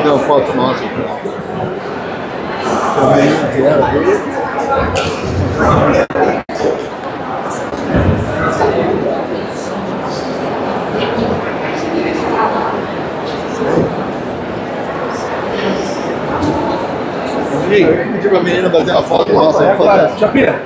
fazer uma foto nossa. Pedi pra menina bater uma foto nossa. Chapira.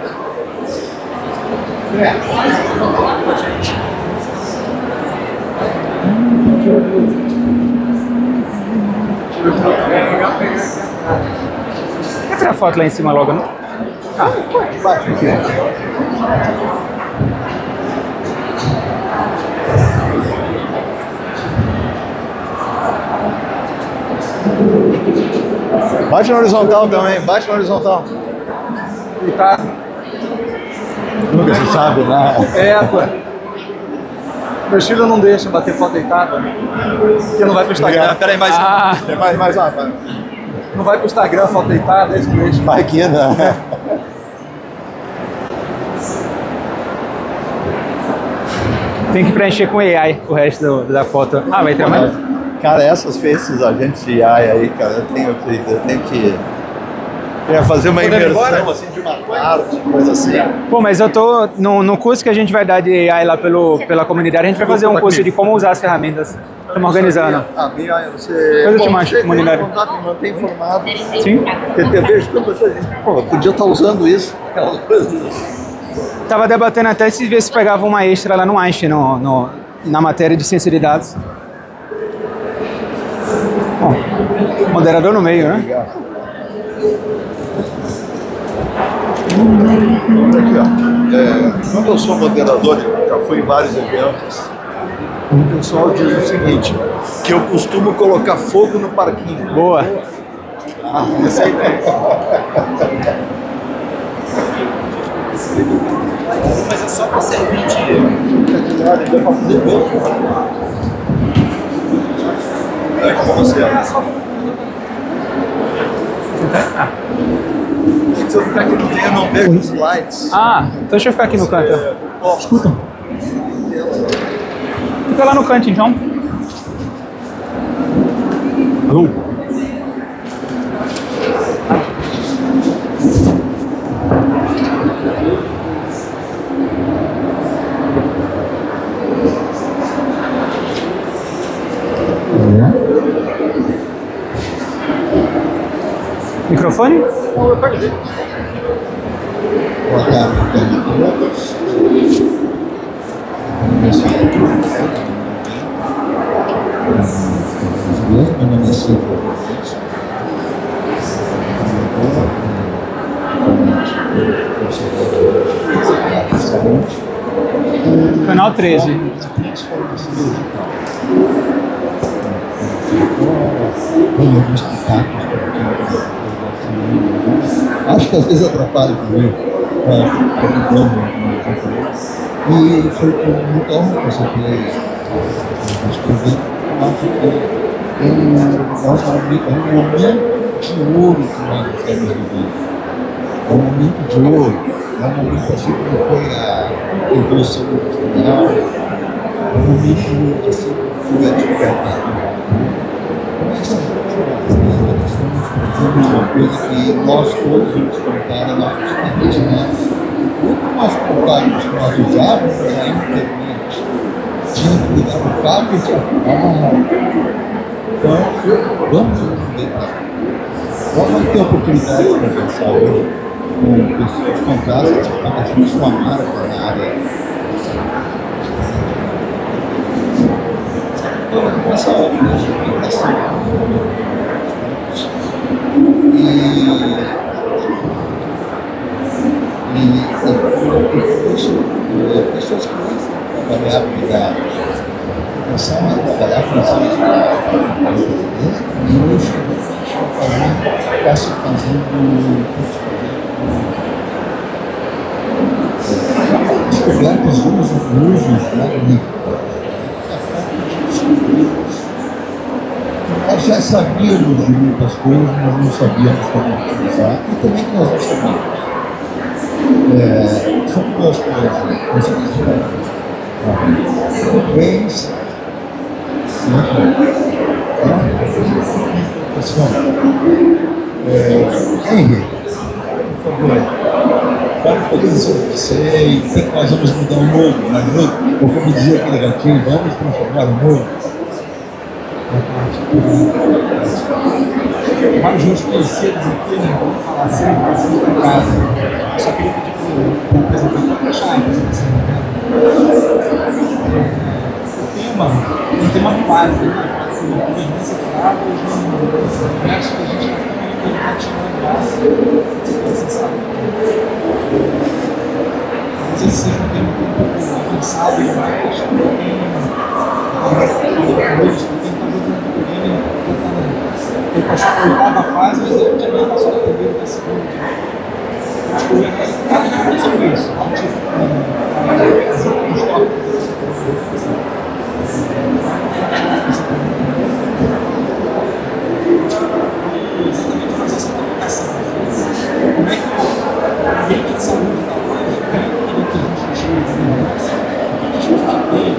Quer tirar foto lá em cima logo, não? Ah, bate aqui. Bate na horizontal também, bate na horizontal. E tá. Nunca se sabe, né? Pô. Meus filhos não deixam bater foto deitada. Porque não vai pro Instagram. Peraí, mais uma. Não vai pro Instagram foto deitada, eles não deixam. Vai aqui, né? Tem que preencher com AI o resto da foto. Ah, vai ter mais? Cara, essas faces agentes de AI aí, cara, eu tenho que fazer uma imersão assim, de uma arte, coisa assim. Pô, mas eu tô no curso que a gente vai dar de AI lá pela comunidade, a gente vai fazer um curso de como usar as ferramentas. Estamos organizando. Você... Depois eu te mando comunidade. Mantém informado. Sim. Porque eu vejo tanta gente, pô, podia estar usando isso, aquelas coisas. Tava debatendo até se ver se pegava uma extra lá no Einstein, na matéria de ciência de dados. Bom, moderador no meio, né? Legal. Aqui, ó. Quando eu sou moderador, já fui em vários eventos, o pessoal diz o seguinte, que eu costumo colocar fogo no parquinho. Boa. Essa é a ideia. Mas é só para servir de... Deu pra fazer mesmo. É com você. Se eu ficar aqui no meio, eu não vejo os slides. Ah, então deixa eu ficar aqui no canto. Escuta. Fica lá no canto, então. Microfone? Boa tarde a todos. Meu nome é Silvio. Canal 13. Acho que às vezes atrapalha também. E foi muito honra que você fez escrever. Acho que é um momento de ouro que nós estamos vivendo. É um momento de ouro. É um momento assim como foi a Revolução Industrial. É um momento assim como foi a descoberta. Uma coisa que nós todos vamos contar na nossa internet. Quando nós contarmos que nós usávamos a internet, tinha que ligar o cabo e tinha Então, vamos aproveitar. Vamos ter a oportunidade de conversar hoje com pessoas fantásticas que estão fazendo sua marca na área. Essa obra de comunicação. Pessoas que não trabalhar obrigadas, começaram a trabalhar com e hoje está se fazendo descobertas de usos magníficos. Nós já sabíamos de muitas coisas, mas não sabíamos como utilizar, e também que nós não sabíamos. São duas coisas. Bens, Pessoal, Henry, por favor, fale um pouquinho sobre você e o que nós vamos mudar o mundo, né? Ou como dizia aquele gatinho, vamos transformar o mundo. Vários meus conhecidos aqui, né? Vamos falar sempre, passando para casa. Eu só queria pedir para o apresentador deixar a apresentação. O tema base, né? Uma convivência clara, os diversos que a gente está tirando graça, você sabe. Não sei se seja um tema um pouco avançado, mas ele passou pela oitava fase, mas ele também passou na primeira e na segunda. Acho que eu ia falar sobre isso. A gente fazer uns tópicos. Exatamente fazer essa comunicação. Como é que o ambiente de saúde está mais aquilo que a gente chama de liderança, o que a gente vai ter,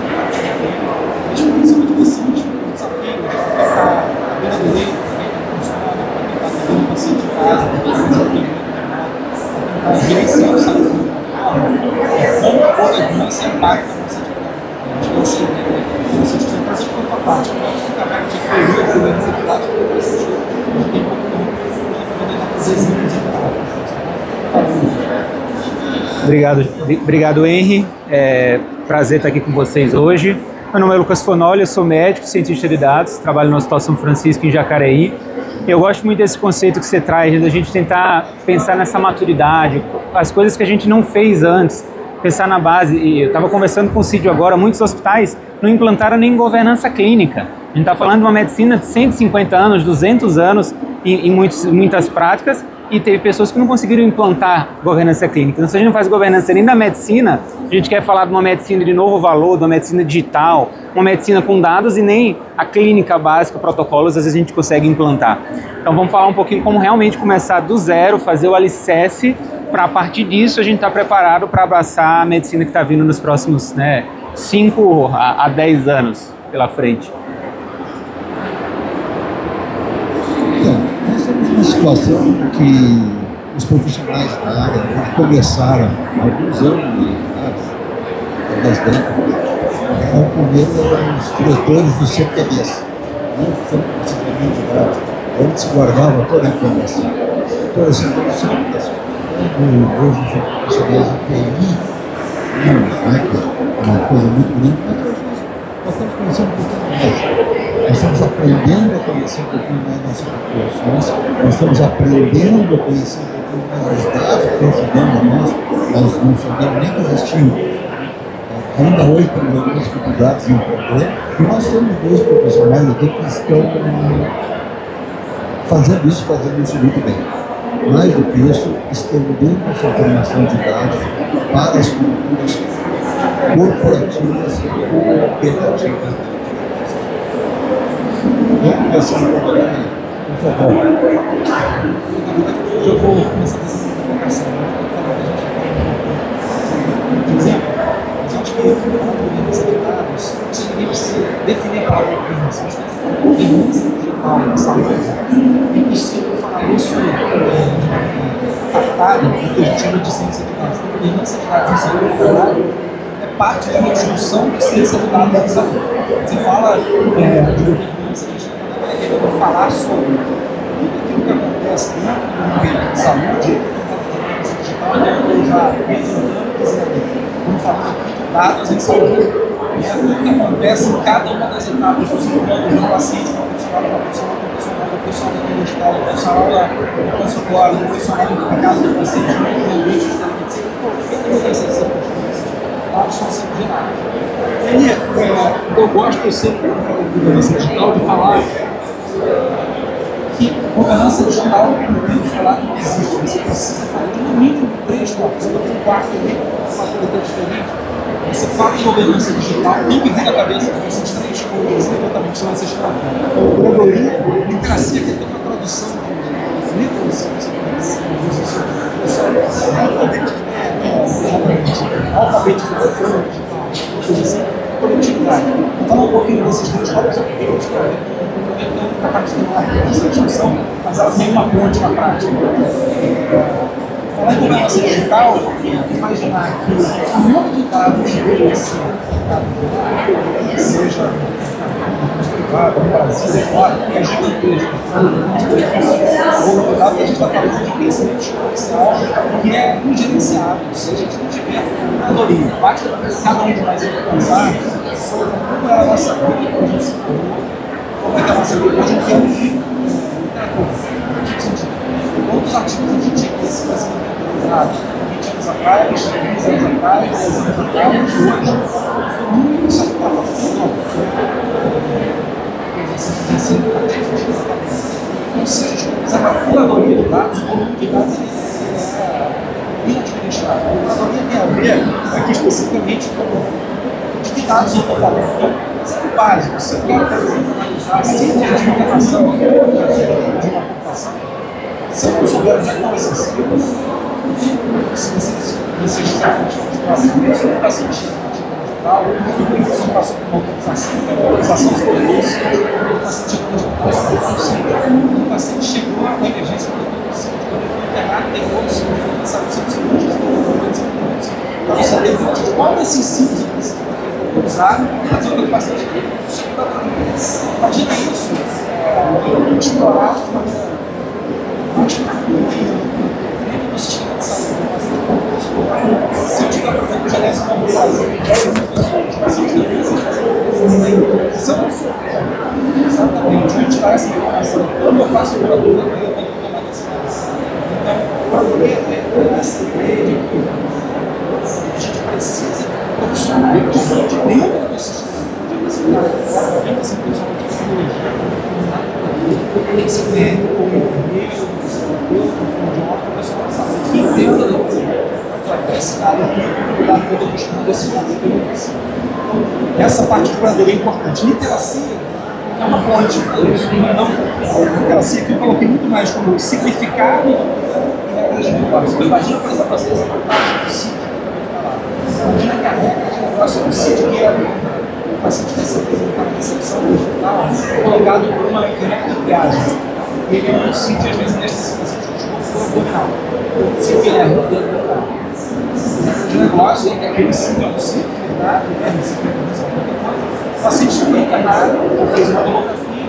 principalmente pacientes com desafios, para estar à beira do leito, para quem está funcionando, para quem está atendendo o paciente em casa, para quem está tentar gerenciar o saúde de uma forma, como toda doença impacta a nossa atividade. Você precisa trazer para a parte, para ficar mais de teoria, para ver as atividades, para ver se tem pouco tempo para poder fazer exames e Obrigado, Henry. Prazer estar aqui com vocês hoje. Meu nome é Lucas Fonoli, eu sou médico, cientista de dados, trabalho no Hospital São Francisco em Jacareí. Eu gosto muito desse conceito que você traz, da gente tentar pensar nessa maturidade, as coisas que a gente não fez antes, pensar na base. E eu estava conversando com o Cídio agora, muitos hospitais não implantaram nem governança clínica. A gente está falando de uma medicina de 150 anos, 200 anos em muitas práticas, e teve pessoas que não conseguiram implantar governança clínica. Então, se a gente não faz governança nem da medicina, a gente quer falar de uma medicina de novo valor, de uma medicina digital, uma medicina com dados, e nem a clínica básica, protocolos, às vezes a gente consegue implantar. Então vamos falar um pouquinho como realmente começar do zero, fazer o alicerce, para a partir disso a gente estar preparado para abraçar a medicina que está vindo nos próximos 5 a 10 anos pela frente. Uma situação que os profissionais da área começaram há alguns anos, 10 décadas, ao comer os diretores do CTBS, não foi simplesmente dados, onde se guardava toda a informação. Então, essa informação, hoje os profissionais de TI, que é uma coisa muito grande, mas nós estamos conhecendo um pouquinho mais. Nós estamos aprendendo a conhecer um pouquinho mais nossas populações, nós estamos aprendendo a conhecer um pouquinho mais os dados que estão chegando a nós não sabemos nem que existiam. Ainda hoje temos algumas dificuldades em entender, e nós temos 2 profissionais aqui que estão fazendo isso muito bem. Mais do que isso, estendendo essa informação de dados para as culturas corporativas e cooperativas. Vamos começar a trabalhar aí, por favor. Eu vou começar a fazer essa provocação. Por exemplo, mas eu acho que quando você tem dados, você precisa definir a palavra governança. Acho que governança digital na saúde é impossível falar isso apartado do que a gente chama de ciência de dados. A governança de dados em saúde, na verdade, é parte da construção de ciência de dados em saúde. Você fala de governança digital, querendo falar sobre tudo aquilo que acontece dentro do ambiente de saúde, eu já vamos falar de dados em saúde, tudo que acontece em cada uma das etapas do ser humano, do paciente, do profissional, do profissional da universidade, do profissional do consultório, do profissional da casa do paciente, do ambiente de saúde, tudo isso dados estão sendo gerados. Eu gosto sempre, quando falo de governança digital, de falar que governança digital, no tempo de falar, não existe. Você precisa falar de no mínimo 3 tópicos. Você tem um quarto ali, uma coisa diferente. Você fala em governança digital, tem que vir na cabeça de vocês 3 coisas, exatamente, são essas quatro. Curadoria, literacia, que tem uma tradução de literacy, alfabetização digital, coletividade. Vou falar um pouquinho desses 3 tópicos, porque eu a parte teórica dessa discussão, mas ela tem uma ponte na prática. Falar em governança digital, imaginar que o mundo de dados deve ser, seja privado, no Brasil, fora, que é gigantesco. O dado que a gente está falando de crescimento exponencial, que é ingerenciável, se a gente não tiver curadoria. Basta cada um de nós pensar sobre como é a nossa vida, como a gente se formou, como é que a nossa vida hoje em dia é literatura. Quantos artigos a gente tinha que se fazer 20 anos atrás, 15 anos atrás, 10 anos atrás, hoje, isso está falando. Então, se a gente não fizer uma curadoria de dados, o volume de dados é inadministrável. A curadoria tem a ver, aqui especificamente, com de que dados eu estou falando. Então, isso é o básico. Se eu quero, por exemplo, analisar a síntese de informação de uma computação, se eu não souber onde é que estão esses ciclos, se vocês sabem de educação digital, isso passou por uma autorização sobre isso, o paciente o paciente chegou à emergência quando ele foi internado, tem outros, sabe, para você ter conta de qual desses ciclos eu preciso usar para fazer o paciente. Imagina isso, explorar de maneira mais profunda dentro do sistema de saúde. Se eu tiver, por exemplo, genésio como fazer, se eu não souber exatamente onde está essa informação, como eu faço o produto, eu tenho que tomar decisão. Então, o produto é essa ideia de que a gente precisa de profissionais dentro do sistema de saúde, tem que ser profissional de tecnologia, tem que ser médico, ou enfermeiro, ou fonoaudiólogo, profissional de saúde, que entenda da coisa. Esse cara aqui, da conta do estudo desse momento, então, essa parte de curadoria é importante. Literacia é uma ponte para isso. Então, literacia que eu coloquei muito mais como significado e regras de negócio. Então, imagina, por exemplo, vocês a parte do CID. Imagina que a regra de negócio é um CID que é o paciente recebeu na recepção digital, colocado por uma enfermeira de viagem. Ele é um CID, às vezes, nesse paciente de abdominal. Se vier no abdominal. O negócio é aquele síndrome do ciclo, o paciente foi internado, fez uma tomografia,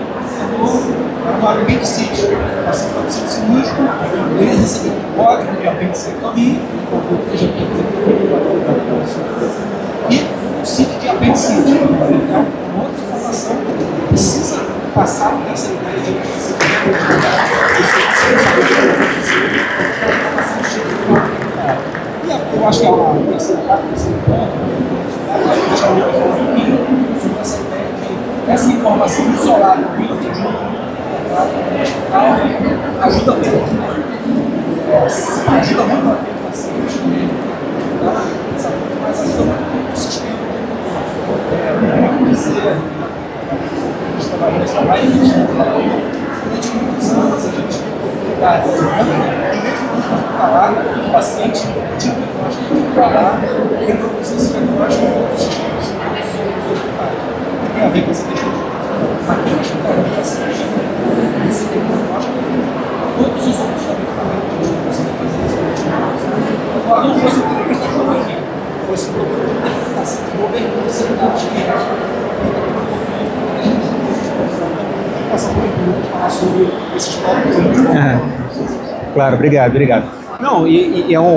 era uma apendicite. O paciente foi para o centro cirúrgico, ele recebeu um código de apendicectomia, e o sítio de apendicite. É uma outra informação que precisa passar por essa ideia de eu acho que a terceira parte desse ponto, a gente já ouviu falar um pouquinho sobre essa ideia de essa informação isolada de um hospital ajuda muito. Ajuda muito a paciente, mas ajuda muito o sistema. Como dizer, a gente trabalhou nesse trabalho, durante muitos anos a gente falar o paciente tinha um diagnóstico de falar que reproduzir esse diagnóstico em outros sistemas. Tem a ver com essa questão de maquiagem do paciente. Esse diagnóstico, todos os outros também que não conseguem fazer isso. Agora, não fosse o entrevista de aqui, fosse o produto de interpretação de governança de dados clínicos. Passar por aqui, falar sobre esses tópicos. Claro, obrigado. Não,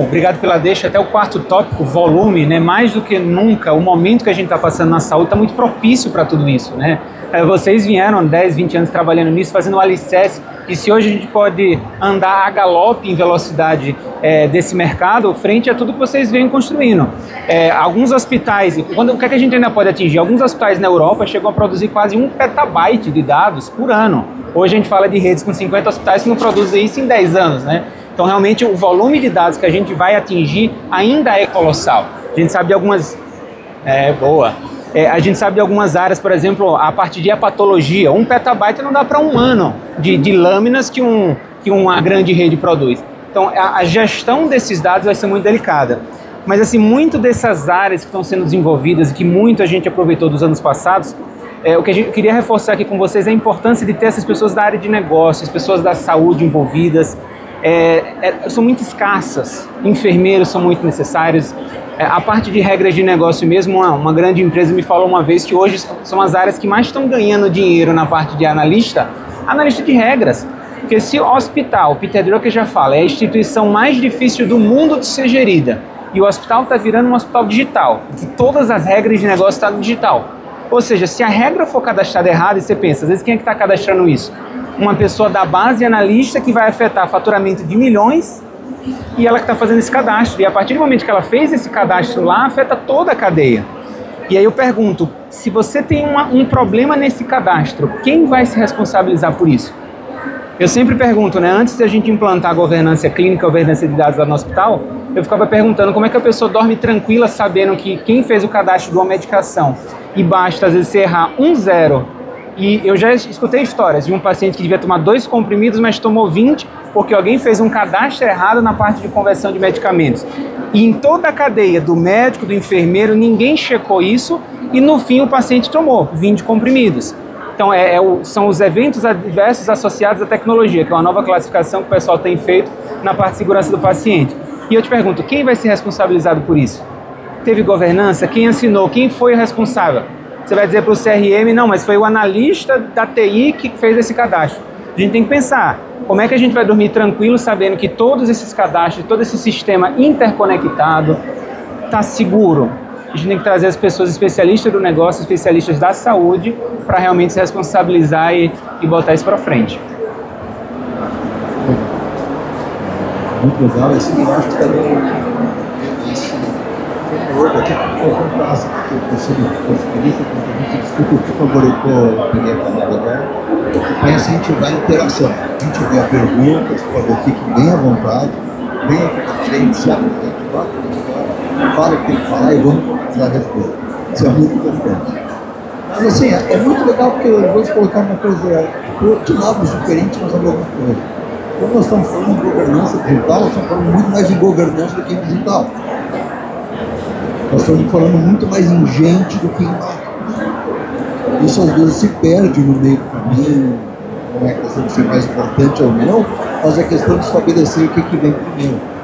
obrigado pela deixa. Até o quarto tópico, volume, né? Mais do que nunca, o momento que a gente está passando na saúde está muito propício para tudo isso, né? Vocês vieram 10, 20 anos trabalhando nisso, fazendo um alicerce, e se hoje a gente pode andar a galope em velocidade desse mercado, frente a tudo que vocês vêm construindo. Alguns hospitais, o que é que a gente ainda pode atingir? Alguns hospitais na Europa chegam a produzir quase 1 petabyte de dados por ano. Hoje a gente fala de redes com 50 hospitais que não produzem isso em 10 anos, né? Então, realmente, o volume de dados que a gente vai atingir ainda é colossal. A gente sabe de algumas... a gente sabe de algumas áreas, por exemplo, a partir de hepatologia, 1 petabyte não dá para um ano de lâminas que uma grande rede produz. Então, a gestão desses dados vai ser muito delicada. Mas, assim, muito dessas áreas que estão sendo desenvolvidas e que muito a gente aproveitou dos anos passados, o que a gente queria reforçar aqui com vocês é a importância de ter essas pessoas da área de negócios, pessoas da saúde envolvidas. São muito escassas, enfermeiros são muito necessários. A parte de regras de negócio mesmo, uma grande empresa me falou uma vez que hoje são as áreas que mais estão ganhando dinheiro na parte de analista de regras. Porque se o hospital, o Peter Drucker já fala, é a instituição mais difícil do mundo de ser gerida, e o hospital está virando um hospital digital, que todas as regras de negócio estão no digital. Ou seja, se a regra for cadastrada errada, e você pensa, às vezes quem é que está cadastrando isso? Uma pessoa da base analista que vai afetar faturamento de milhões, e ela que está fazendo esse cadastro. E a partir do momento que ela fez esse cadastro lá, afeta toda a cadeia. E aí eu pergunto, se você tem um problema nesse cadastro, quem vai se responsabilizar por isso? Eu sempre pergunto, né, antes de a gente implantar a governança clínica, a governança de dados lá no hospital, eu ficava perguntando como é que a pessoa dorme tranquila sabendo que quem fez o cadastro de uma medicação e basta às vezes você errar 0. E eu já escutei histórias de um paciente que devia tomar 2 comprimidos, mas tomou 20 porque alguém fez um cadastro errado na parte de conversão de medicamentos. E em toda a cadeia, do médico, do enfermeiro, ninguém checou isso e no fim o paciente tomou 20 comprimidos. Então são os eventos adversos associados à tecnologia, que é uma nova classificação que o pessoal tem feito na parte de segurança do paciente. E eu te pergunto, quem vai ser responsabilizado por isso? Teve governança? Quem assinou? Quem foi o responsável? Você vai dizer para o CRM, não, mas foi o analista da TI que fez esse cadastro. A gente tem que pensar, como é que a gente vai dormir tranquilo sabendo que todos esses cadastros, todo esse sistema interconectado está seguro? A gente tem que trazer as pessoas especialistas do negócio, especialistas da saúde, para realmente se responsabilizar e botar isso para frente. Muito legal, assim, eu acho que também esse framework aqui foi fantástico, porque eu sou especialista, quando a gente discute, por favor, eu peguei a palavra agora, para incentivar a interação. A gente vê a perguntas, por favor, fiquem bem à vontade, venham aqui para frente, se apresente, bota fala o que tem que falar e vamos dar a resposta. Isso é muito importante. Mas assim, é muito legal porque eu vou te colocar uma coisa, de lados diferentes, mas a mesma coisa. Quando nós estamos falando de governança digital, nós estamos falando muito mais em governança do que em digital. Nós estamos falando muito mais em gente do que em máquina. Isso às vezes se perde no meio do caminho, não é questão de ser mais importante ou não, mas é questão de estabelecer o que vem primeiro.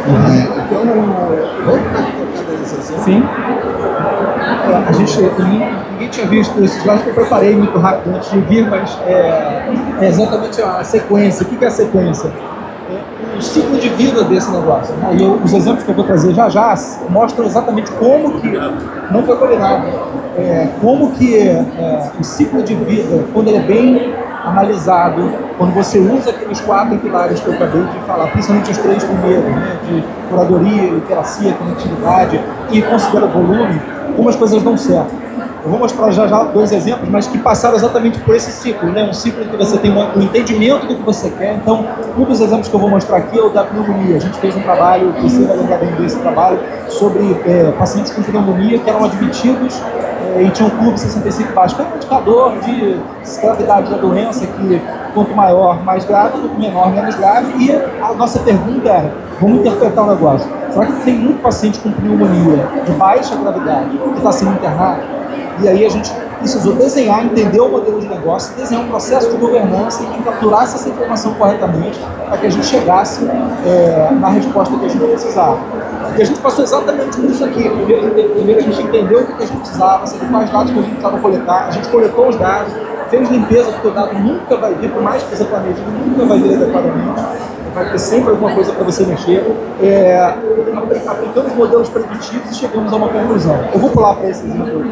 Então, vamos tocar nessa sessão? Sim. Ninguém tinha visto esses slides que eu preparei muito rápido antes de vir, mas é exatamente a sequência. O que é a sequência? O ciclo de vida desse negócio. Né? E os exemplos que eu vou trazer já mostram exatamente como que, não foi combinado, como que o ciclo de vida, quando ele é bem analisado, quando você usa aqueles 4 pilares que eu acabei de falar, principalmente os 3 primeiros, né, de curadoria, literacia, conectividade e considera volume, como as coisas dão certo. Eu vou mostrar já 2 exemplos, mas que passaram exatamente por esse ciclo, né? Um ciclo em que você tem um entendimento do que você quer. Então, um dos exemplos que eu vou mostrar aqui é o da pneumonia. A gente fez um trabalho, você vai lembrar bem desse trabalho, sobre pacientes com pneumonia que eram admitidos e tinham curva 65 baixo, que é um indicador de gravidade da doença, que quanto maior, mais grave, quanto menor, menos grave. E a nossa pergunta era, vamos interpretar o negócio. Será que tem muito paciente com pneumonia de baixa gravidade que está sendo internado? E aí a gente precisou desenhar, entender o modelo de negócio, desenhar um processo de governança e capturasse essa informação corretamente para que a gente chegasse na resposta que a gente precisava. E a gente passou exatamente por isso aqui. Primeiro a gente entendeu o que a gente precisava, saber quais dados que a gente precisava coletar, a gente coletou os dados, fez limpeza, porque o dado nunca vai vir, por mais que você planeje, nunca vai vir adequadamente. Vai ter sempre alguma coisa para você mexer. Aplicamos modelos preditivos e chegamos a uma conclusão. Eu vou pular para esse exemplo,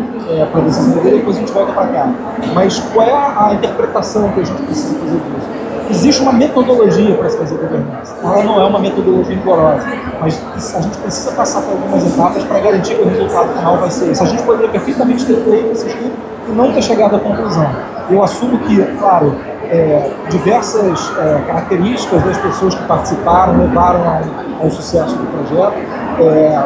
para vocês entenderem, e depois a gente volta para cá. Mas qual é a interpretação que a gente precisa fazer disso? Existe uma metodologia para se fazer governança. Ela não é uma metodologia rigorosa, mas a gente precisa passar por algumas etapas para garantir que o resultado final vai ser esse. A gente poderia perfeitamente ter feito esse estudo e não ter chegado à conclusão. Eu assumo que, claro, diversas características das pessoas que participaram levaram ao sucesso do projeto,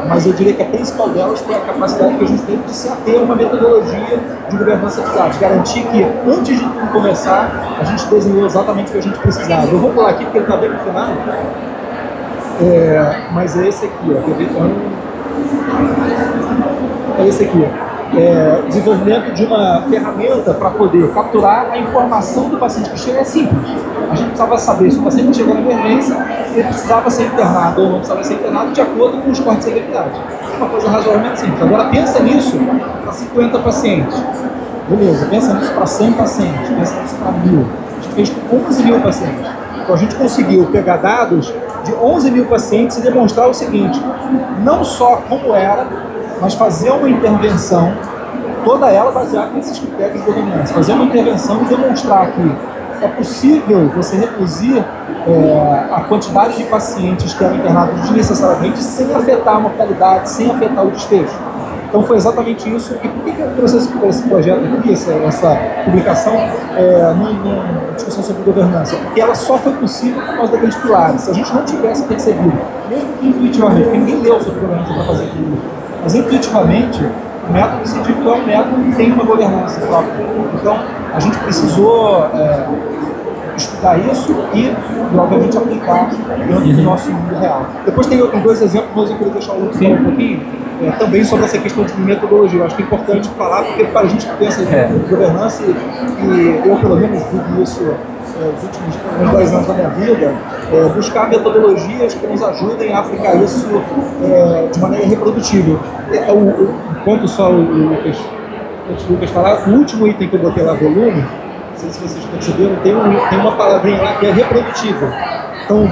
mas eu diria que a principal delas foi a capacidade que a gente teve de se ater a uma metodologia de governança de dados, garantir que antes de tudo começar a gente desenhou exatamente o que a gente precisava. Eu vou pular aqui porque ele está bem no final, mas é esse aqui, ó, é esse aqui. o desenvolvimento de uma ferramenta para poder capturar a informação do paciente que chega é simples. A gente precisava saber se o paciente chegou na emergência, ele precisava ser internado ou não precisava ser internado de acordo com os cortes de severidade. Uma coisa razoavelmente simples. Agora pensa nisso para 50 pacientes. Beleza, pensa nisso para 100 pacientes, pensa nisso para 1000. A gente fez com 11 mil pacientes. Então a gente conseguiu pegar dados de 11 mil pacientes e demonstrar o seguinte: não só como era, mas fazer uma intervenção, toda ela baseada nesses critérios de governança, fazer uma intervenção e demonstrar que é possível você reduzir a quantidade de pacientes que eram internados desnecessariamente sem afetar a mortalidade, sem afetar o desfecho. Então foi exatamente isso. E por que eu trouxe esse projeto aqui, essa publicação, numa discussão sobre governança? Porque ela só foi possível por causa daqueles pilares. Se a gente não tivesse percebido, mesmo que intuitivamente, porque ninguém leu sobre governança para fazer aquilo, mas intuitivamente, o método científico é um método que tem uma governança própria. Então, a gente precisou estudar isso e, obviamente, aplicar dentro do nosso mundo real. Depois tem 2 exemplos, mas eu queria deixar o Lucas falar um pouquinho, também sobre essa questão de metodologia. Eu acho que é importante falar, porque para a gente que pensa em governança, e eu, pelo menos, vivo isso os últimos 2 anos da minha vida, buscar metodologias que nos ajudem a aplicar isso de maneira reprodutível. Enquanto só o Lucas falar, o último item que eu botei lá, volume, não sei se vocês perceberam, tem uma palavrinha lá que é reprodutível. Então,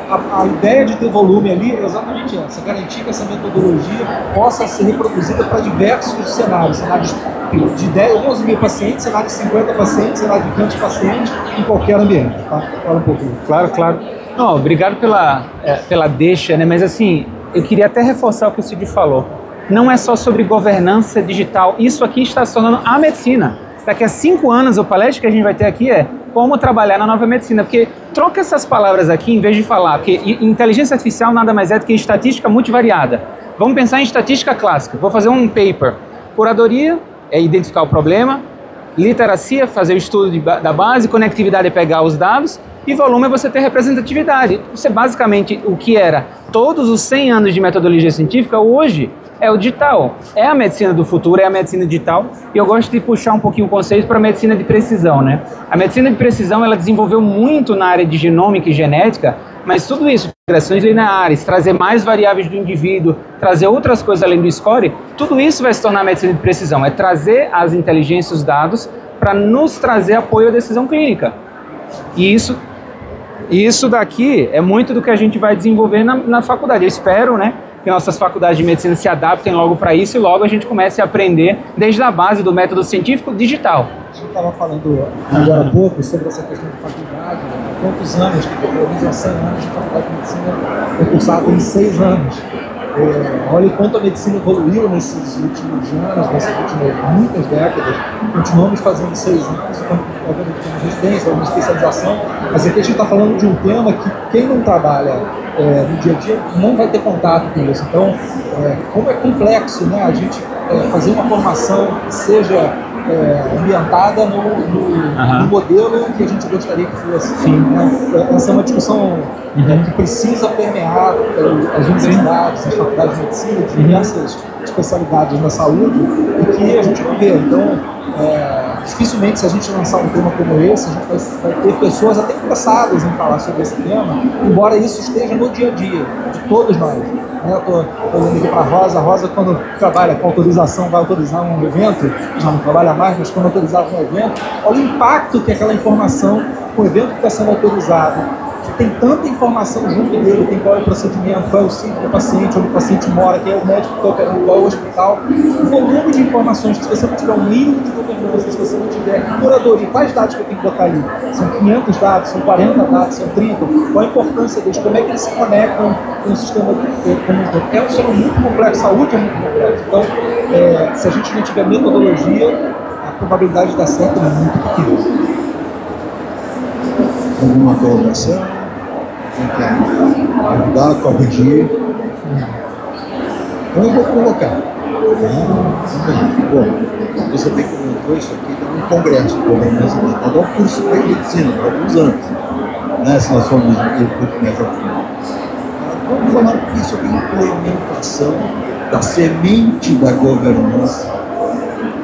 a ideia de ter volume ali é exatamente essa: garantir que essa metodologia possa ser reproduzida para diversos cenários de 11 mil pacientes, cenário de 50 pacientes, cenário de 500 pacientes, em qualquer ambiente. Tá? Fala um pouquinho. Claro, claro. Não, obrigado pela deixa, né? Mas assim, eu queria até reforçar o que o Cid falou. Não é só sobre governança digital, isso aqui está se tornando a medicina. Daqui a 5 anos, o palestra que a gente vai ter aqui é como trabalhar na nova medicina, porque troca essas palavras aqui em vez de falar, porque inteligência artificial nada mais é do que estatística multivariada. Vamos pensar em estatística clássica. Vou fazer um paper. Curadoria é identificar o problema, literacia, fazer o estudo da base, conectividade é pegar os dados, e volume é você ter representatividade. Você basicamente, o que era todos os 100 anos de metodologia científica, hoje é o digital. É a medicina do futuro, é a medicina digital. E eu gosto de puxar um pouquinho o conceito para a medicina de precisão, né? A medicina de precisão, ela desenvolveu muito na área de genômica e genética, mas tudo isso, regressões lineares, trazer mais variáveis do indivíduo, trazer outras coisas além do score, tudo isso vai se tornar medicina de precisão. É trazer as inteligências, os dados, para nos trazer apoio à decisão clínica. E isso daqui é muito do que a gente vai desenvolver na faculdade. Eu espero, né, que nossas faculdades de medicina se adaptem logo para isso e logo a gente comece a aprender desde a base do método científico digital. A gente estava falando agora há pouco sobre essa questão de faculdade, há quantos anos, que pelo menos há 100 anos de faculdade de medicina é cursado em 6 anos. Olha o quanto a medicina evoluiu nesses últimos anos, nessas últimas muitas décadas. Continuamos fazendo 6 anos, obviamente temos residência, uma especialização, mas aqui a gente está falando de um tema que quem não trabalha no dia a dia não vai ter contato com isso. Então, como é complexo, né, a gente fazer uma formação que seja ambientada no modelo que a gente gostaria que fosse. Essa é uma discussão que precisa permear as universidades, as faculdades de medicina, de diversas especialidades na saúde, e que a gente não vê. Então, dificilmente, se a gente lançar um tema como esse, a gente vai ter pessoas até interessadas em falar sobre esse tema, embora isso esteja no dia a dia de todos nós. Eu estou olhando aqui para a Rosa, quando trabalha com autorização, vai autorizar um evento, já não trabalha mais, mas quando autorizar um evento, olha o impacto que aquela informação, o evento que está sendo autorizado, que tem tanta informação junto dele, tem qual é o procedimento, qual é o sítio do paciente, onde o paciente mora, quem é o médico que está operando, qual é o hospital, o volume de informações, que se você não tiver um mínimo de governança, se você não tiver curadoria, quais dados que eu tenho que botar ali? São 500 dados, são 40 dados, são 30, qual a importância deles, como é que eles se conectam com o sistema como um todo? É um sistema muito complexo, saúde é muito complexo, então se a gente não tiver metodologia, a probabilidade de dar certo é muito pequena. Alguma colocação? Ajudar, corrigir. Então eu vou provocar. Bom, você bem comentou isso aqui num congresso de governança digital, dá um curso de medicina há alguns anos, né, se nós formos um pouco mais a fundo. Vamos falar um pouquinho sobre implementação da semente da governança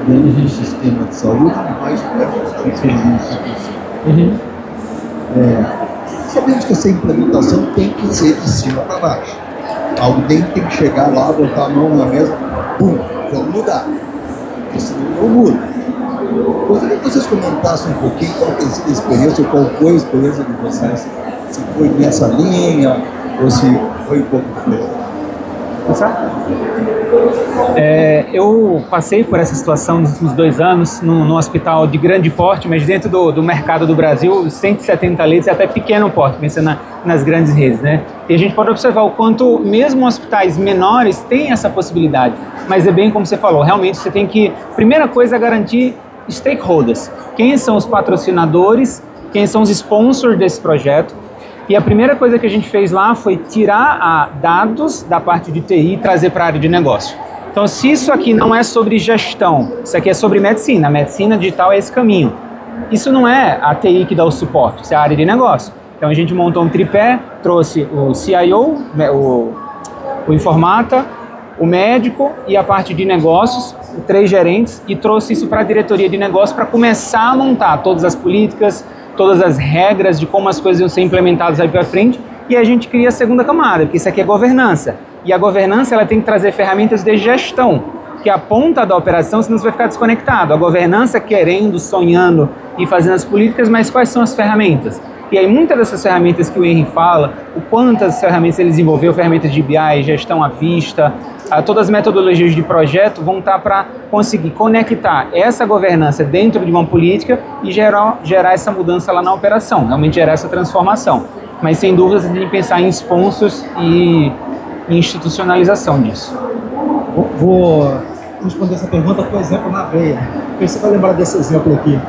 dentro do sistema de saúde mais perto de serviço. Sabemos que essa implementação tem que ser de cima para baixo. Alguém tem que chegar lá, botar a mão na mesa, pum, vamos mudar. Porque senão não muda. Gostaria que vocês comentassem um pouquinho qual tem sido a experiência, ou qual foi a experiência de vocês, se foi nessa linha, ou se foi um pouco diferente. Eu passei por essa situação nos últimos 2 anos num hospital de grande porte, mas dentro do mercado do Brasil, 170 leitos é até pequeno porte, pensando nas grandes redes, né? E a gente pode observar o quanto mesmo hospitais menores têm essa possibilidade, mas é bem como você falou, realmente você tem que, primeira coisa, garantir stakeholders, quem são os patrocinadores, quem são os sponsors desse projeto. E a primeira coisa que a gente fez lá foi tirar dados da parte de TI e trazer para a área de negócio. Então, se isso aqui não é sobre gestão, isso aqui é sobre medicina, a medicina digital é esse caminho. Isso não é a TI que dá o suporte, isso é a área de negócio. Então, a gente montou um tripé, trouxe o CIO, o informata, o médico e a parte de negócios, 3 gerentes, e trouxe isso para a diretoria de negócio para começar a montar todas as políticas, todas as regras de como as coisas iam ser implementadas aí para frente, e a gente cria a segunda camada, porque isso aqui é governança. E a governança ela tem que trazer ferramentas de gestão, que é a ponta da operação, senão você vai ficar desconectado. A governança querendo, sonhando e fazendo as políticas, mas quais são as ferramentas? E aí muitas dessas ferramentas que o Henry fala, o quantas ferramentas ele desenvolveu, ferramentas de BI, gestão à vista, todas as metodologias de projeto vão estar para conseguir conectar essa governança dentro de uma política e gerar essa mudança lá na operação, realmente gerar essa transformação. Mas sem dúvidas a gente tem que pensar em sponsors e institucionalização disso. Vou responder essa pergunta com um exemplo na veia, porque você vai lembrar desse exemplo aqui.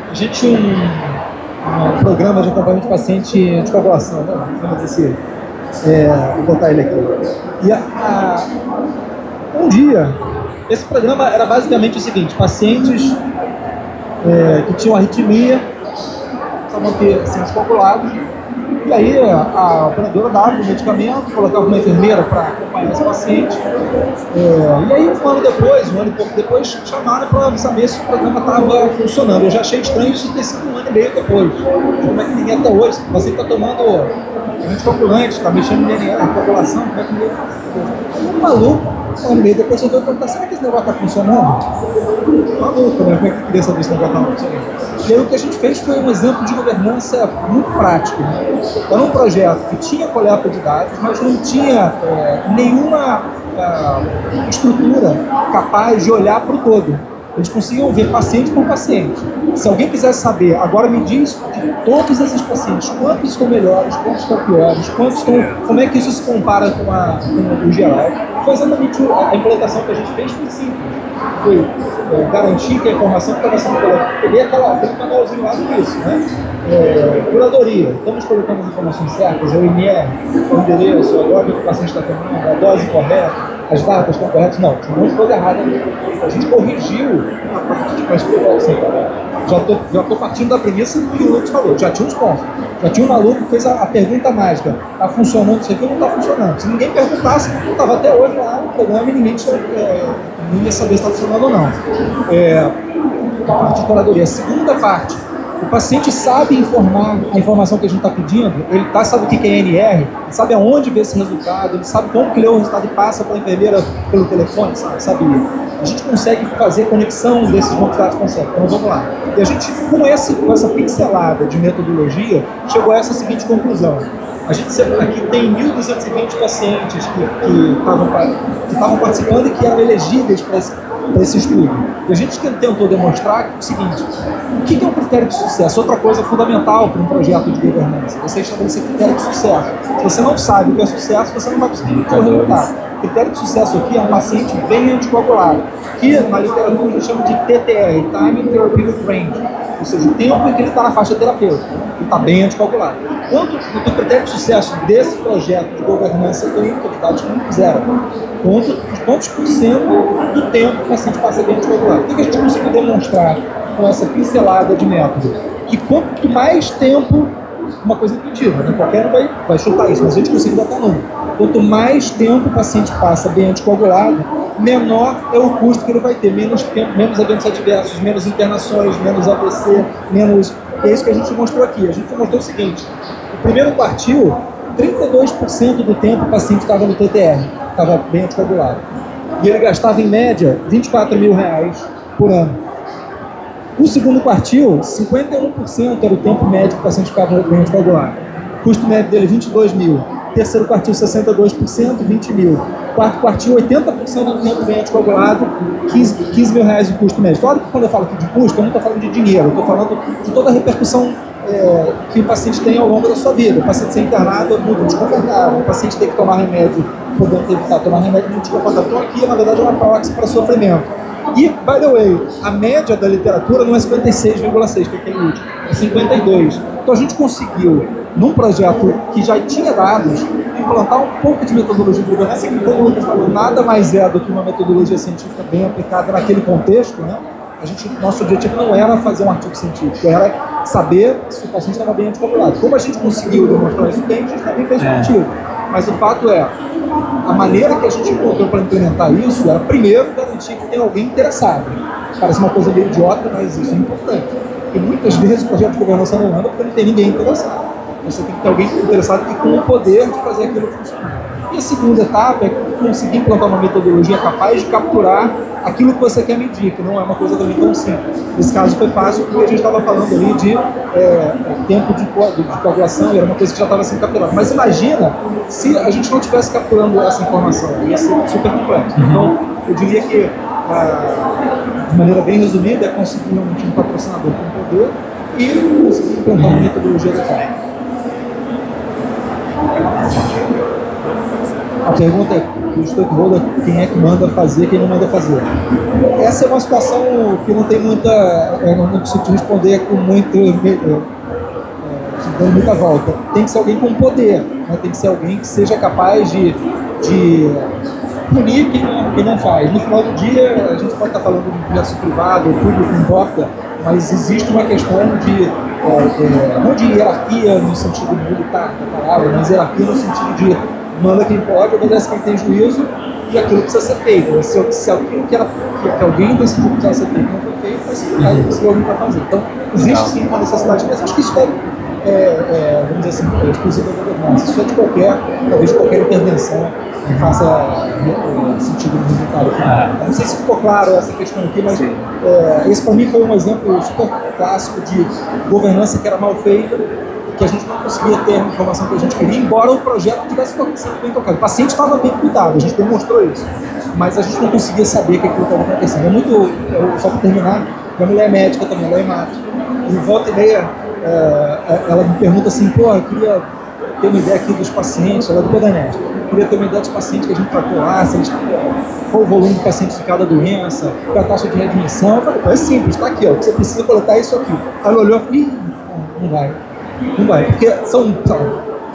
A gente tinha um programa de acompanhamento de paciente de coagulação, né? Vou botar ele aqui. E um dia, esse programa era basicamente o seguinte: pacientes que tinham arritmia, precisavam ter centros coagulados, e aí a operadora dava o medicamento, colocava uma enfermeira para acompanhar esse paciente. E aí um ano e pouco depois, chamaram para saber se o programa estava funcionando. Eu já achei estranho isso ter sido 1 ano e meio depois. Como é que ninguém até hoje? O paciente está tomando anticoagulante, está mexendo em DNA, coagulação, como é que ninguém está? Um maluco, 1 ano e meio depois, eu vou perguntar: será que esse negócio está funcionando? Maluco, né? Como é que queria saber se o negócio estava funcionando? E aí o que a gente fez foi um exemplo de governança muito prático, né? Era um projeto que tinha coleta de dados, mas não tinha nenhuma estrutura capaz de olhar para o todo. Eles conseguiam ver paciente por paciente. Se alguém quisesse saber, agora me diz de todos esses pacientes, quantos estão melhores, quantos estão piores, como é que isso se compara com o geral. Foi exatamente a implementação que a gente fez, foi simples. Foi garantir que a informação que estava sendo coletada, peguei aquele manualzinho lá do isso, né? Curadoria, estamos colocando as informações certas, o INR, o endereço, a droga que o paciente está tomando, a dose correta, as datas estão corretas. Não, tinha um monte de coisa errada. A gente corrigiu a parte de explicar assim, já estou partindo da premissa que o Lucas falou, já tinha um sponsor, já tinha um maluco que fez a pergunta mágica: está funcionando isso aqui ou não está funcionando? Se ninguém perguntasse, estava até hoje lá no programa e ninguém ia saber se está funcionando ou não. A parte de curadoria. A segunda parte, o paciente sabe informar a informação que a gente está pedindo, ele sabe o que é NR, ele sabe aonde ver esse resultado, ele sabe como que lê o resultado e passa para a enfermeira pelo telefone, sabe? A gente consegue fazer conexão desses bancos de dados, consegue. Então vamos lá. E a gente, com essa pincelada de metodologia, chegou a essa seguinte conclusão: a gente aqui tem 1.220 pacientes que estavam participando e que eram elegíveis para esse estudo. E a gente tentou demonstrar o seguinte: o que é um critério de sucesso? Outra coisa fundamental para um projeto de governança: você estabelecer critério de sucesso. Se você não sabe o que é sucesso, você não vai conseguir ter o resultado. O critério de sucesso aqui é um paciente bem anticoagulado, que na literatura a gente chama de TTR, Time Therapeutic Range, ou seja, o tempo em que ele está na faixa terapêutica, e está bem anticoagulado. Quanto do critério de sucesso desse projeto de governança tem dados como 0? Quantos por cento do tempo que o paciente passa bem anticoagulado? O que a gente conseguiu demonstrar com essa pincelada de método? Que quanto mais tempo, uma coisa intuitiva, né? Qualquer um vai chutar isso, mas a gente conseguiu botar número. Quanto mais tempo o paciente passa bem anticoagulado, menor é o custo que ele vai ter, menos tempo, menos eventos adversos, menos internações, menos AVC, menos... É isso que a gente mostrou aqui. A gente mostrou o seguinte: no primeiro quartil, 32% do tempo o paciente estava no TTR, estava bem anticoagulado. E ele gastava, em média, R$24 mil por ano. No segundo quartil, 51% era o tempo médio que o paciente ficava bem anticoagulado. Custo médio dele, 22 mil. Terceiro quartil, 62%, 20 mil. Quarto quartil, 80% do tempo bem anticoagulado, 15 mil reais de custo médio. Claro que quando eu falo aqui de custo, eu não estou falando de dinheiro, eu estou falando de toda a repercussão que o paciente tem ao longo da sua vida. O paciente ser internado é muito desconfortável, o paciente tem que tomar remédio, podendo evitar tomar remédio muito desconfortável. Então aqui, na verdade, é uma proxy para sofrimento. E, by the way, a média da literatura não é 56,6, que é aquele último, é 52. Então a gente conseguiu, num projeto que já tinha dados, implantar um pouco de metodologia de governança, que, como o Lucas falou, nada mais é do que uma metodologia científica bem aplicada naquele contexto, né? Nosso objetivo não era fazer um artigo científico, era saber se o paciente estava bem anticoagulado. Como a gente conseguiu demonstrar isso bem, a gente também fez o artigo. Mas o fato é, a maneira que a gente encontrou para implementar isso era, primeiro, garantir que tem alguém interessado. Parece uma coisa meio idiota, mas isso é importante. E muitas vezes o projeto de governança não anda porque não tem ninguém interessado. Você tem que ter alguém interessado e com o poder de fazer aquilo funcionar. E a segunda etapa é conseguir implantar uma metodologia capaz de capturar aquilo que você quer medir, que não é uma coisa também tão simples. Nesse caso foi fácil porque a gente estava falando ali de tempo de coagulação, e era uma coisa que já estava sendo capturada. Mas imagina se a gente não estivesse capturando essa informação, ia ser super complexo. Então, eu diria que, de maneira bem resumida, é conseguir um patrocinador com poder e conseguir implantar uma metodologia adequada. A pergunta é, o stakeholder, quem é que manda fazer, quem não manda fazer? Essa é uma situação que não tem muita... Eu não consigo responder com muita volta. Tem que ser alguém com poder, né? Tem que ser alguém que seja capaz de punir quem não faz. No final do dia, a gente pode estar falando de projeto privado, público, não importa, mas existe uma questão de... não de hierarquia no sentido militar da palavra, mas hierarquia no sentido de manda quem pode, obedece quem tem juízo, e aquilo precisa ser feito. Se aquilo que alguém decidiu que precisava ser feito não foi feito, mas precisa alguém para fazer. Então, existe sim uma necessidade, mas acho que isso vamos dizer assim, exclusiva da governança. Isso é de talvez qualquer intervenção que faça sentido no resultado final. Não sei se ficou claro essa questão aqui, mas esse para mim foi um exemplo super clássico de governança que era mal feita, que a gente não conseguia ter a informação que a gente queria, embora o projeto tivesse sido bem tocado. O paciente estava bem cuidado, a gente demonstrou isso, mas a gente não conseguia saber que aquilo estava acontecendo. Só para terminar, minha mulher é médica também, ela é hemato, e volta e meia, ela me pergunta assim, pô, eu queria ter uma ideia aqui dos pacientes, ela é do Podanética, eu queria ter uma ideia dos pacientes que a gente tratou lá, se eles, qual o volume de pacientes de cada doença, qual a taxa de readmissão. Eu falei, pô, é simples, está aqui, ó, você precisa coletar isso aqui. Ela olhou e falou, não vai. Não vai, porque são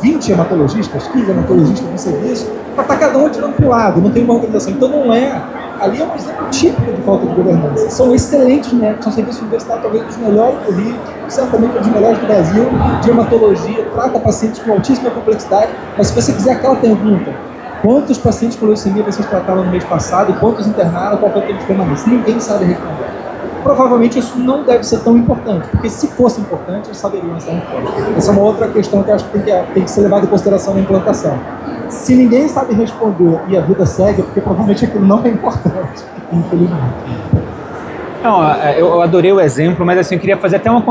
20 hematologistas, 15 hematologistas no serviço, para estar cada um tirando para o lado, não tem uma organização. Então não é, ali é um exemplo típico de falta de governança. São excelentes médicos, são serviços universitários talvez dos melhores do Rio, certamente dos melhores do Brasil, de hematologia, trata pacientes com altíssima complexidade, mas se você fizer aquela pergunta, quantos pacientes com leucemia vocês trataram no mês passado, quantos internaram, qual foi o tempo de permanência, ninguém sabe responder. Provavelmente isso não deve ser tão importante, porque se fosse importante, eles saberiam essa resposta. Essa é uma outra questão que eu acho que tem que ser levada em consideração na implantação. Se ninguém sabe responder e a vida segue, é porque provavelmente aquilo não é importante, infelizmente. Não, eu adorei o exemplo, mas assim, eu queria fazer até uma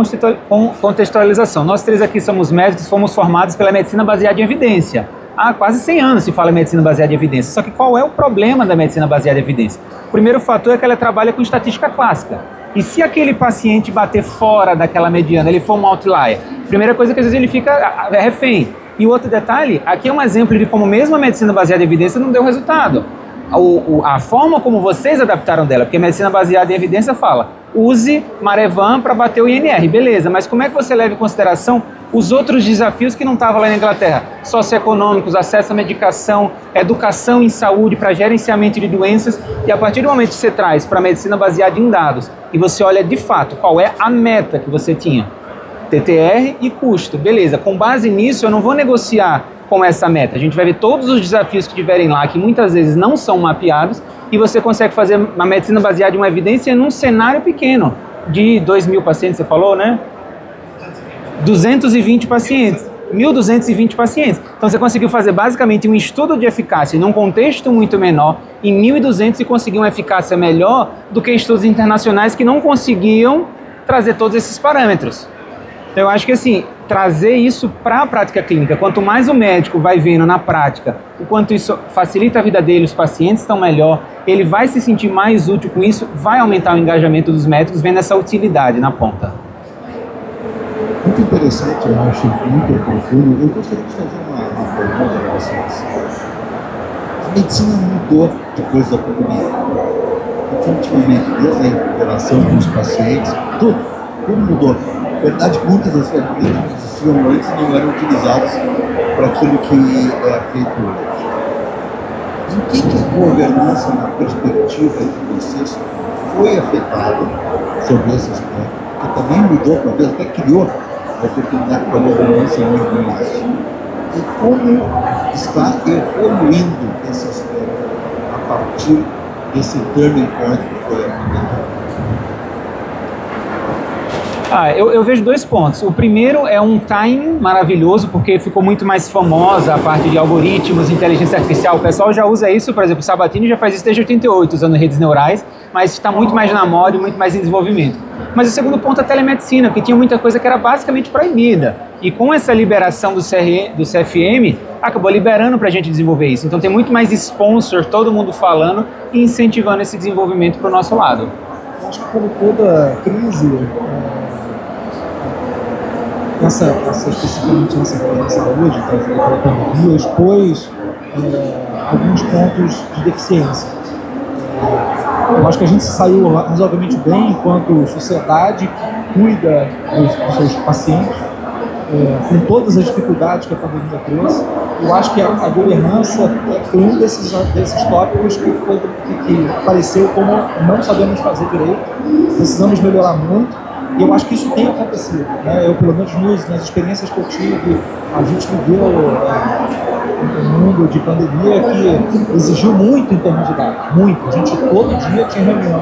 contextualização. Nós três aqui somos médicos, fomos formados pela medicina baseada em evidência. Há quase 100 anos se fala em medicina baseada em evidência. Só que qual é o problema da medicina baseada em evidência? O primeiro fator é que ela trabalha com estatística clássica. E se aquele paciente bater fora daquela mediana, ele for um outlier, primeira coisa que às vezes ele fica refém. E o outro detalhe, aqui é um exemplo de como mesmo a medicina baseada em evidência não deu resultado. A forma como vocês adaptaram dela, porque a medicina baseada em evidência fala, use Marevan para bater o INR, beleza, mas como é que você leva em consideração os outros desafios que não estavam lá na Inglaterra? Socioeconômicos, acesso à medicação, educação em saúde para gerenciamento de doenças, e a partir do momento que você traz para a medicina baseada em dados, e você olha de fato qual é a meta que você tinha, TTR e custo, beleza, com base nisso eu não vou negociar como essa meta. A gente vai ver todos os desafios que tiverem lá, que muitas vezes não são mapeados, e você consegue fazer uma medicina baseada em uma evidência num cenário pequeno, de 2.000 pacientes, você falou, né? 220 pacientes. 1.220 pacientes. Então você conseguiu fazer basicamente um estudo de eficácia num contexto muito menor, em 1.200, e conseguiu uma eficácia melhor do que estudos internacionais que não conseguiam trazer todos esses parâmetros. Então eu acho que assim, trazer isso para a prática clínica, quanto mais o médico vai vendo na prática o quanto isso facilita a vida dele, os pacientes estão melhor, ele vai se sentir mais útil com isso, vai aumentar o engajamento dos médicos vendo essa utilidade na ponta. Muito interessante, eu acho muito profundo. Eu gostaria de fazer uma pergunta para vocês. A medicina mudou depois da pandemia. Definitivamente, desde a interação com os pacientes, tudo mudou. Na verdade, muitas das ferramentas que existiam antes não eram utilizadas para aquilo que é feito hoje. Em que a governança, na perspectiva de vocês, foi afetada sobre esse aspecto? Que também mudou, talvez até criou a oportunidade para a governança não existe. E como está evoluindo esse aspecto a partir desse turning point que foi a pandemia? Eu vejo dois pontos. O primeiro é um timing maravilhoso, porque ficou muito mais famosa a parte de algoritmos, inteligência artificial. O pessoal já usa isso, por exemplo, o Sabatini já faz isso desde 88, usando redes neurais, mas está muito mais na moda e muito mais em desenvolvimento. Mas o segundo ponto é a telemedicina, porque tinha muita coisa que era basicamente proibida. E com essa liberação do CFM, acabou liberando para a gente desenvolver isso. Então tem muito mais sponsor, todo mundo falando e incentivando esse desenvolvimento para o nosso lado. Eu acho que como toda crise, especificamente nessa saúde, pela pandemia, expôs alguns pontos de deficiência. Eu acho que a gente saiu razoavelmente bem enquanto sociedade que cuida dos seus pacientes, com todas as dificuldades que a pandemia trouxe. Eu acho que a governança foi um desses tópicos que apareceu como não sabemos fazer direito, precisamos melhorar muito. E eu acho que isso tem acontecido, né? Eu, pelo menos nas experiências que eu tive, a gente viveu um mundo de pandemia que exigiu muito em termos de dados, muito. A gente todo dia tinha reunião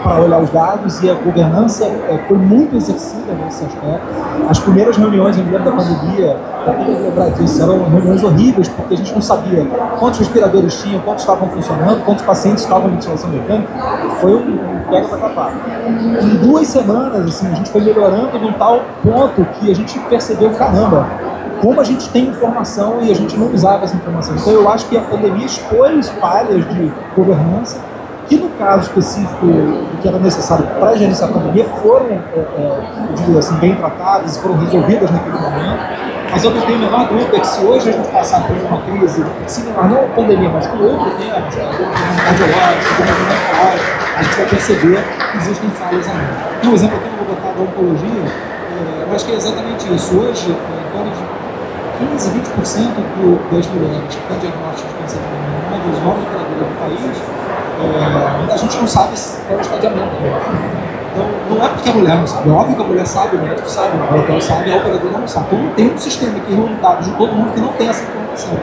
para olhar os dados e a governança foi muito exercida nesse aspecto. As primeiras reuniões, eu me lembro da pandemia, eram reuniões horríveis, porque a gente não sabia quantos respiradores tinham, quantos estavam funcionando, quantos pacientes estavam em ventilação mecânica. Foi um pega para capar. Em 2 semanas, assim, a gente foi melhorando num tal ponto que a gente percebeu, caramba, como a gente tem informação e a gente não usava essa informação. Então eu acho que a pandemia expôs falhas de governança que no caso específico do que era necessário para gerenciar a pandemia foram, eu digo assim, bem tratadas e foram resolvidas naquele momento. Mas eu não tenho a menor dúvida que se hoje a gente passar por uma crise similar, não a pandemia, mas com outro tema, cardiológico, oncológico, a gente vai perceber que existem falhas ainda. Um exemplo aqui, eu vou botar da oncologia, eu acho que é exatamente isso. Hoje, em torno de 15, 20% das mulheres que têm diagnóstico de câncer de mama, dos 9 operadoras do país, a gente não sabe qual é o estadiamento. Então, não é porque a mulher não sabe, é óbvio que a mulher sabe, o médico sabe, o hotel sabe, a operadora não sabe. Então, não tem um sistema que reúne dados de todo mundo que não tem essa informação.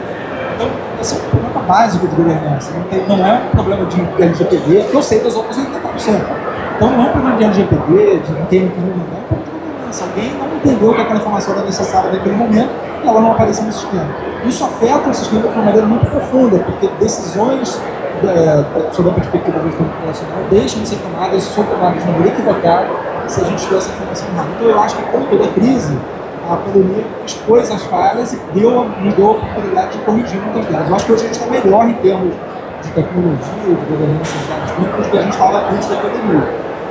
Então, esse é um problema básico de governança. Não é um problema de LGPD, que eu sei das outras 80%. Então, não é um problema de LGPD, de quem não é um problema de governança. Alguém não entendeu que aquela informação era necessária naquele momento e ela não apareceu no sistema. Isso afeta o sistema de uma maneira muito profunda, porque decisões sobre a perspectiva do sistema populacional deixam de ser tomadas, são tomadas de maneira equivocada se a gente tiver essa informação errada. Então eu acho que como toda crise, a pandemia expôs as falhas e me deu a oportunidade de corrigir muitas delas. Eu acho que hoje a gente está melhor em termos de tecnologia, de governança de dados públicos do que a gente estava antes da pandemia.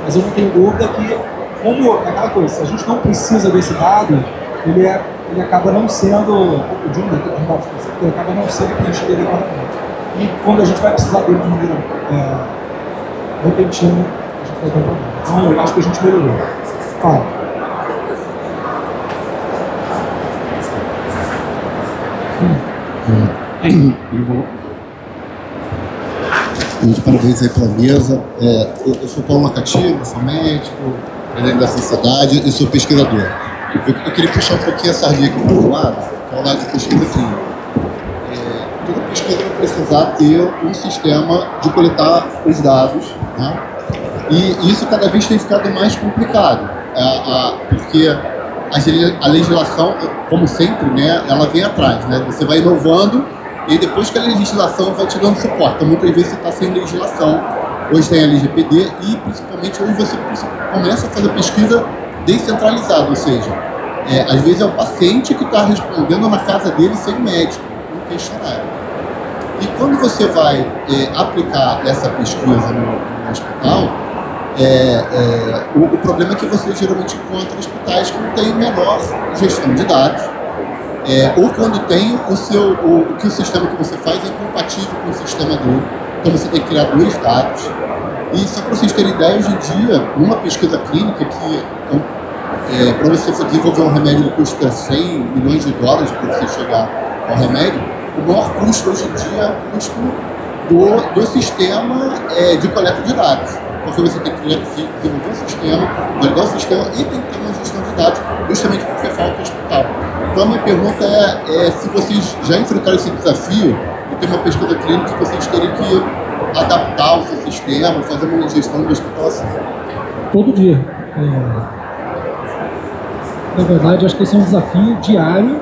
Mas eu não tenho dúvida que, como é aquela coisa, se a gente não precisa desse dado, ele acaba não sendo, ele acaba não sendo preenchido adequadamente. E quando a gente vai precisar dele de maneira repentina, a gente vai ter um problema. Então eu acho que a gente melhorou. Fala. Muito parabéns aí pela mesa. Eu sou Paulo Macatino, sou médico, presidente da sociedade e sou pesquisador. Eu queria puxar um pouquinho a sardinha aqui para o lado. ao lado de pesquisa clínica. Toda pesquisa vai precisar ter um sistema de coletar os dados, né? E isso cada vez tem ficado mais complicado, porque a legislação, como sempre, né, ela vem atrás, né? Você vai inovando e depois que a legislação vai te dando suporte. Então, muitas vezes você está sem legislação. Hoje tem a LGPD e, principalmente, hoje você começa a fazer pesquisa descentralizada, ou seja, às vezes é o paciente que está respondendo na casa dele sem médico, um questionário. E quando você vai aplicar essa pesquisa no hospital, o problema é que você geralmente encontra hospitais que não têm menor gestão de dados, ou quando tem que o sistema que você faz é incompatível com o sistema do. Então você tem que criar dois dados. E só para vocês terem ideia, hoje em dia, numa pesquisa clínica para você desenvolver um remédio que custa 100 milhões de dólares para você chegar ao remédio, o maior custo hoje em dia é o custo do sistema de coleta de dados. Porque você tem que desenvolver um sistema, validar o sistema e tem que ter uma gestão de dados, justamente porque falta hospital. Então a minha pergunta é se vocês já enfrentaram esse desafio de ter uma pesquisa clínica que vocês terem que adaptar o seu sistema, fazer uma gestão do hospital assim. Todo dia. Na verdade, acho que esse é um desafio diário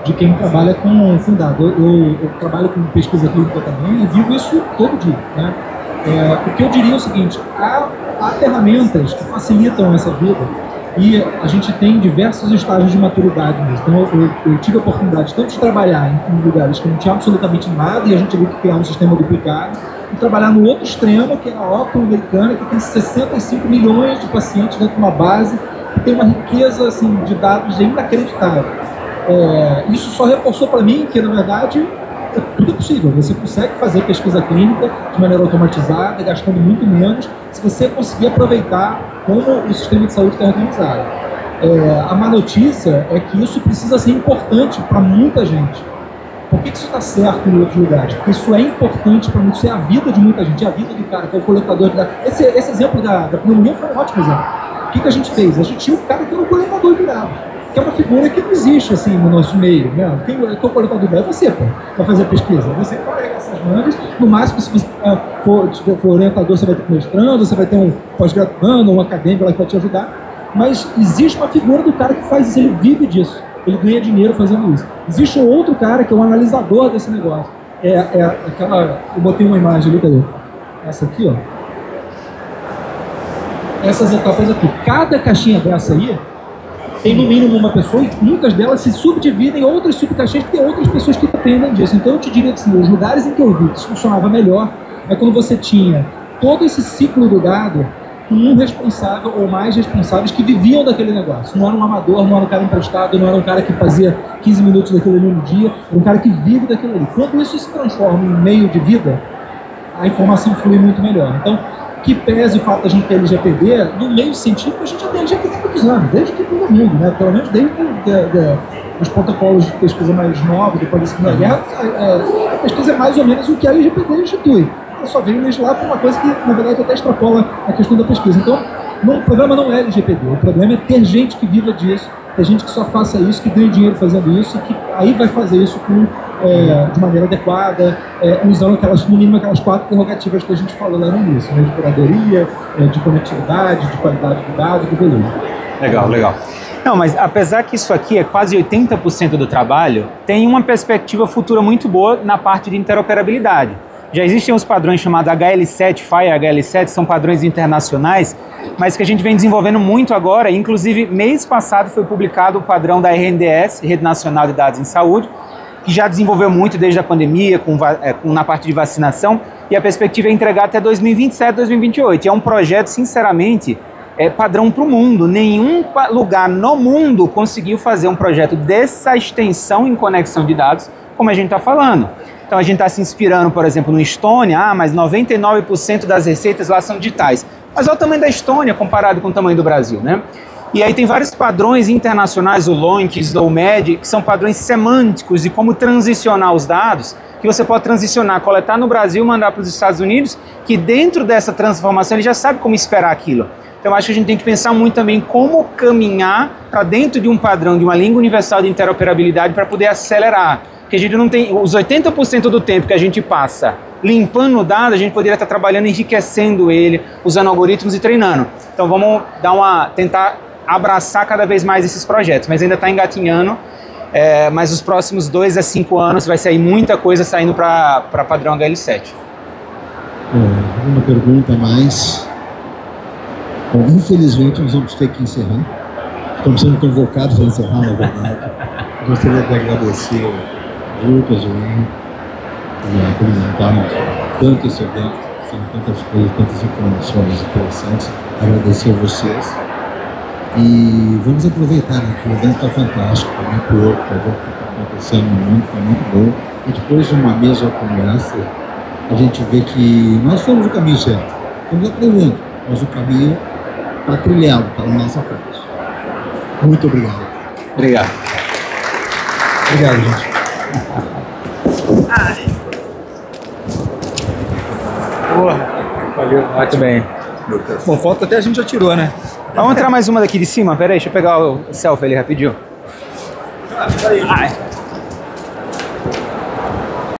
de quem trabalha com dado. Eu trabalho com pesquisa clínica também e vivo isso todo dia, né? O que eu diria é o seguinte: há ferramentas que facilitam essa vida e a gente tem diversos estágios de maturidade nisso. Então eu tive a oportunidade tanto de trabalhar em lugares que não tinha absolutamente nada e a gente teve que criar um sistema duplicado, e trabalhar no outro extremo, que é a Optum americana, que tem 65 milhões de pacientes dentro de uma base, que tem uma riqueza assim, de dados inacreditável. Isso só reforçou para mim que, na verdade, tudo é possível. Você consegue fazer pesquisa clínica de maneira automatizada, gastando muito menos, se você conseguir aproveitar como o sistema de saúde está organizado. A má notícia é que isso precisa ser importante para muita gente. Por que isso está certo em outros lugares? Porque isso é importante para muitos, isso é a vida de muita gente, é a vida do cara que é o coletador de dados. Esse exemplo da pneumonia foi um ótimo exemplo. O que a gente fez? A gente tinha um cara que era o coletador de dados, que é uma figura que não existe assim no nosso meio, né? Quem é o coletador de dados? É você, pô, para fazer pesquisa. Você vai essas mangas, no máximo, se você for orientador, você vai ter um mestrando, você vai ter um pós-graduando, um acadêmico lá que vai te ajudar. Mas existe uma figura do cara que faz isso, ele vive disso, ele ganha dinheiro fazendo isso. Existe um outro cara que é o analisador desse negócio. Aquela, eu botei uma imagem ali, cadê? Essa aqui, ó. Essas etapas aqui. Cada caixinha dessa aí tem no mínimo uma pessoa e muitas delas se subdividem em outras subcaixinhas que tem outras pessoas que dependem disso. Então eu te diria que assim, os lugares em que eu vi que isso funcionava melhor é quando você tinha todo esse ciclo do dado com um responsável ou mais responsáveis que viviam daquele negócio. Não era um amador, não era um cara emprestado, não era um cara que fazia 15 minutos daquele ali no dia, era um cara que vive daquilo ali. Quando isso se transforma em um meio de vida, a informação flui muito melhor. Então, que pese o fato de a gente ter LGPD, no meio científico a gente já tem LGPD há muitos anos, desde que todo mundo, né? Pelo menos desde os protocolos de pesquisa mais novos, depois da Segunda Guerra, a pesquisa é mais ou menos o que a LGPD institui. Ela só veio legislar por uma coisa que, na verdade, até extrapola a questão da pesquisa. Então, o problema não é LGPD, o problema é ter gente que viva disso, ter gente que só faça isso, que ganhe dinheiro fazendo isso, que aí vai fazer isso de maneira adequada, usando no mínimo aquelas 4 prerrogativas que a gente falou lá no início, né, de curadoria, de conectividade, de qualidade do dado, do volume. Legal, legal. Não, mas apesar que isso aqui é quase 80% do trabalho, tem uma perspectiva futura muito boa na parte de interoperabilidade. Já existem uns padrões chamados HL7, FHIR HL7, são padrões internacionais, mas que a gente vem desenvolvendo muito agora. Inclusive, mês passado foi publicado o padrão da RNDS, Rede Nacional de Dados em Saúde, que já desenvolveu muito desde a pandemia, na parte de vacinação, e a perspectiva é entregar até 2027, 2028. E é um projeto, sinceramente, padrão para o mundo. Nenhum lugar no mundo conseguiu fazer um projeto dessa extensão em conexão de dados, como a gente está falando. Então a gente está se inspirando, por exemplo, no Estônia, mas 99% das receitas lá são digitais. Mas olha o tamanho da Estônia comparado com o tamanho do Brasil, né? E aí tem vários padrões internacionais, o LOINC, o SLOMED, que são padrões semânticos de como transicionar os dados, que você pode transicionar, coletar no Brasil, mandar para os Estados Unidos, que dentro dessa transformação ele já sabe como esperar aquilo. Então acho que a gente tem que pensar muito também como caminhar para dentro de um padrão, de uma língua universal de interoperabilidade para poder acelerar. Porque a gente não tem, os 80% do tempo que a gente passa limpando o dado, a gente poderia estar trabalhando, enriquecendo ele, usando algoritmos e treinando. Então vamos tentar abraçar cada vez mais esses projetos, mas ainda está engatinhando. Mas os próximos 2 a 5 anos vai sair muita coisa saindo para padrão HL7. Uma pergunta mais. Bom, infelizmente nós vamos ter que encerrar. Estamos sendo convocados a encerrar, na verdade. Gostaria de agradecer ao Lucas, ao Henrique, por apresentarem tanto esse evento, tantas coisas, tantas informações interessantes. Agradecer a vocês. E vamos aproveitar, né, que o evento está fantástico, está muito louco, o evento está acontecendo muito, está muito bom. E depois de uma mesa como essa, a gente vê que nós estamos no caminho certo. Estamos aprendendo, mas o caminho está trilhado, está na nossa frente. Muito obrigado. Obrigado. Obrigado, gente. Porra. Valeu. Muito bem. Bom, foto até a gente já tirou, né? Vamos entrar mais uma daqui de cima? Pera aí, deixa eu pegar o selfie ali rapidinho. Ai.